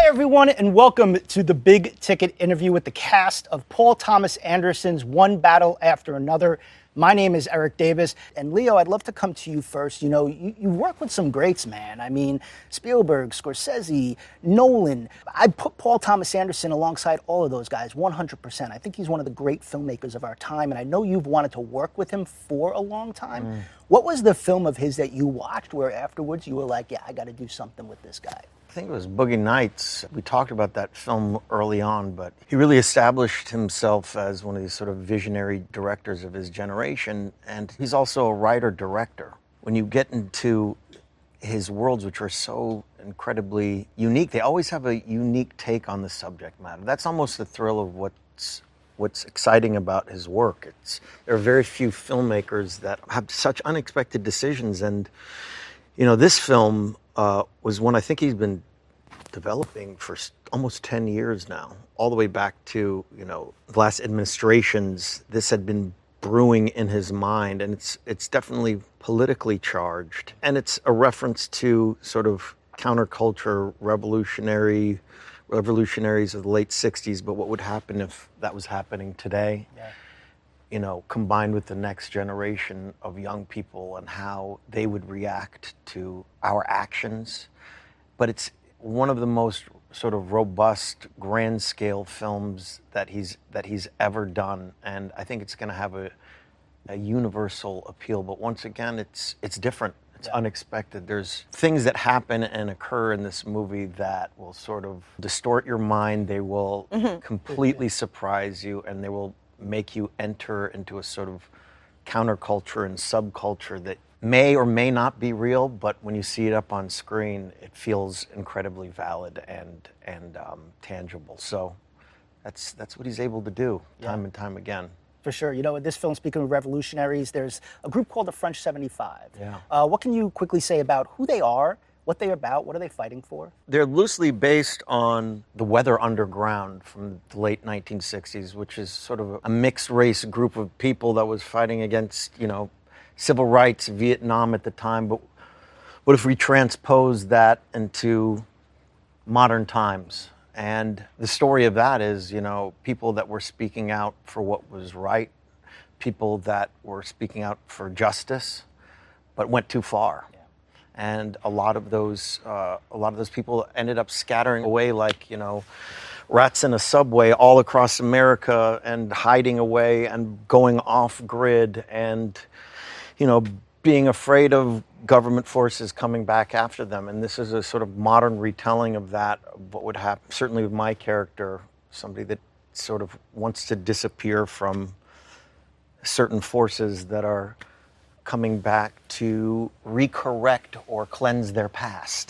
everyone, and welcome to the Big Ticket interview with the cast of Paul Thomas Anderson's One Battle After Another. My name is Eric Davis, and Leo, I'd love to come to you first. You know, you work with some greats, man. I mean, Spielberg, Scorsese, Nolan. I'd put Paul Thomas Anderson alongside all of those guys, 100%. I think he's one of the great filmmakers of our time, and I know you've wanted to work with him for a long time. What was the film of his that you watched where afterwards you were like, yeah, I got to do something with this guy? I think it was Boogie Nights. We talked about that film early on, but he really established himself as one of these sort of visionary directors of his generation, and he's also a writer-director. When you get into his worlds, which are so incredibly unique, they always have a unique take on the subject matter. That's almost the thrill of what's exciting about his work. There are very few filmmakers that have such unexpected decisions, and you know, this film was one I think he's been developing for almost 10 years now, all the way back to, you know, the last administrations. This had been brewing in his mind, and it's definitely politically charged, and it's a reference to sort of counterculture revolutionaries of the late 60s, but what would happen if that was happening today? Yeah. You know, combined with the next generation of young people and how they would react to our actions. But it's one of the most sort of robust, grand scale films that he's ever done. And I think it's going to have a universal appeal. But once again, it's different. It's unexpected. There's things that happen and occur in this movie that will sort of distort your mind. They will completely surprise you, and they will make you enter into a sort of counterculture and subculture that may or may not be real, but when you see it up on screen, it feels incredibly valid and tangible. So that's what he's able to do time and time again. For sure. You know, in this film, speaking of revolutionaries, there's a group called the French 75. Yeah. What can you quickly say about who they are, what they're about, what are they fighting for? They're loosely based on the Weather Underground from the late 1960s, which is sort of a mixed race group of people that was fighting against, you know, civil rights, Vietnam at the time. But what if we transpose that into modern times? And the story of that is, you know, people that were speaking out for what was right, people that were speaking out for justice, but went too far. And a lot of those people ended up scattering away like, you know, rats in a subway all across America, and hiding away and going off grid, and, you know, being afraid of government forces coming back after them. And this is a sort of modern retelling of that, of what would happen, certainly with my character, somebody that sort of wants to disappear from certain forces that are coming back to recorrect or cleanse their past.